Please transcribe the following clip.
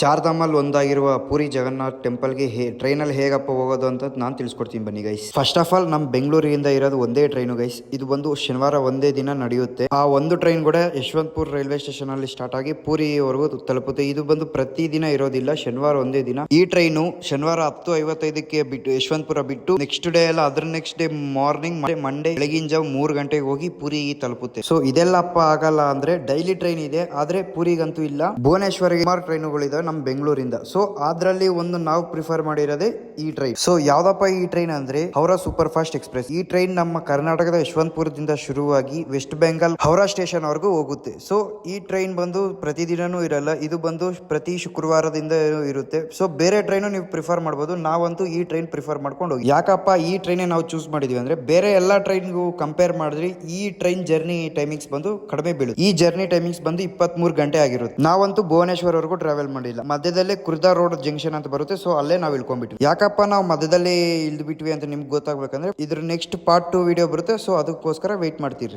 ಚಾರ್ಧಾಮಲ್ಲಿ ಒಂದಾಗಿರುವ ಪೂರಿ ಜಗನ್ನಾಥ್ ಟೆಂಪಲ್ಗೆ ಟ್ರೈನಲ್ಲಿ ಹೇಗಪ್ಪ ಹೋಗೋದು ಅಂತ ನಾನು ತಿಳಿಸ್ಕೊಡ್ತೀನಿ ಬನ್ನಿ ಗೈಸ್. ಫಸ್ಟ್ ಆಫ್ ಆಲ್ ನಮ್ಮ ಬೆಂಗಳೂರಿಂದ ಇರೋದು ಒಂದೇ ಟ್ರೈನು ಗೈಸ್. ಇದು ಬಂದು ಶನಿವಾರ ಒಂದೇ ದಿನ ನಡೆಯುತ್ತೆ. ಆ ಒಂದು ಟ್ರೈನ್ ಕೂಡ ಯಶವಂತಪುರ ರೈಲ್ವೆ ಸ್ಟೇಷನ್ ಅಲ್ಲಿ ಸ್ಟಾರ್ಟ್ ಆಗಿ ಪೂರಿವರೆಗೂ ತಲುಪುತ್ತೆ. ಇದು ಬಂದು ಪ್ರತಿ ದಿನ ಇರೋದಿಲ್ಲ, ಶನಿವಾರ ಒಂದೇ ದಿನ. ಈ ಟ್ರೈನು ಶನಿವಾರ 10:55ಕ್ಕೆ ಬಿಟ್ಟು ಯಶವಂತಪುರ ಬಿಟ್ಟು ನೆಕ್ಸ್ಟ್ ಡೇ ಎಲ್ಲ ಅದ್ರ ನೆಕ್ಸ್ಟ್ ಡೇ ಮಾರ್ನಿಂಗ್ ಮಂಡೇ ಬೆಳಗಿನ ಜಾವ 3 ಗಂಟೆಗೆ ಹೋಗಿ ಪೂರಿಗೆ ತಲುಪುತ್ತೆ. ಸೊ ಇದೆಲ್ಲಪ್ಪ ಆಗಲ್ಲ ಅಂದ್ರೆ ಡೈಲಿ ಟ್ರೈನ್ ಇದೆ, ಆದ್ರೆ ಪೂರಿಗಂತೂ ಇಲ್ಲ. ಭುವನೇಶ್ವರಿಗೆ ಸುಮಾರು ಟ್ರೈನುಗಳಿದಾವೆ ನಮ್ಮ ಬೆಂಗಳೂರಿಂದ. ಸೊ ಅದ್ರಲ್ಲಿ ಒಂದು ನಾವು ಪ್ರಿಫರ್ ಮಾಡಿರೋದೇ ಈ ಟ್ರೈನ್. ಸೊ ಯಾವ್ದಪ್ಪ ಈ ಟ್ರೈನ್ ಅಂದ್ರೆ ಹೌರಾ ಸೂಪರ್ ಫಾಸ್ಟ್ ಎಕ್ಸ್ಪ್ರೆಸ್. ಈ ಟ್ರೈನ್ ನಮ್ಮ ಕರ್ನಾಟಕದ ಯಶವಂತಪುರದಿಂದ ಶುರುವಾಗಿ ವೆಸ್ಟ್ ಬೆಂಗಾಲ್ ಹೌರಾ ಸ್ಟೇಷನ್ ವರೆಗೂ ಹೋಗುತ್ತೆ. ಸೊ ಈ ಟ್ರೈನ್ ಬಂದು ಪ್ರತಿದಿನನೂ ಇರಲ್ಲ, ಇದು ಬಂದು ಪ್ರತಿ ಶುಕ್ರವಾರದಿಂದ ಇರುತ್ತೆ. ಸೊ ಬೇರೆ ಟ್ರೈನ್ ನೀವು ಪ್ರಿಫರ್ ಮಾಡಬಹುದು, ನಾವಂತೂ ಈ ಟ್ರೈನ್ ಪ್ರಿಫರ್ ಮಾಡ್ಕೊಂಡು ಹೋಗಿ. ಯಾಕಪ್ಪ ಈ ಟ್ರೈನ್ ನಾವು ಚೂಸ್ ಮಾಡಿದ್ವಿ ಅಂದ್ರೆ ಬೇರೆ ಎಲ್ಲಾ ಟ್ರೈನ್ಗೂ ಕಂಪೇರ್ ಮಾಡಿದ್ರೆ ಈ ಟ್ರೈನ್ ಜರ್ನಿ ಟೈಮಿಂಗ್ಸ್ ಬಂದು ಕಡಿಮೆ ಬೀಳುತ್ತೆ. ಈ ಜರ್ನಿ ಟೈಮಿಂಗ್ಸ್ ಬಂದು 23 ಗಂಟೆ ಆಗಿರುತ್ತೆ. ನಾವಂತೂ ಭುವನೇಶ್ವರ ವರೆಗೂ ಟ್ರಾವೆಲ್ ಮಾಡಿಲ್ಲ. ಮಧ್ಯದಲ್ಲೇ ಕುರ್ದಾ ರೋಡ್ ಜಂಕ್ಷನ್ ಅಂತ ಬರುತ್ತೆ. ಸೊ ಅಲ್ಲೇ ನಾವು ಇಳ್ಕೊಂಡ್ಬಿಟ್ವಿ. ಯಾಕಪ್ಪ ನಾವು ಮಧ್ಯದಲ್ಲಿ ಇಳ್ದು ಬಿಟ್ವಿ ಅಂತ ನಿಮ್ಗೆ ಗೊತ್ತಾಗ್ಬೇಕಂದ್ರೆ ಇದ್ರ ನೆಕ್ಸ್ಟ್ ಪಾರ್ಟ್ 2 ವಿಡಿಯೋ ಬರುತ್ತೆ. ಸೊ ಅದಕ್ಕೋಸ್ಕರ ವೇಟ್ ಮಾಡ್ತೀರಿ.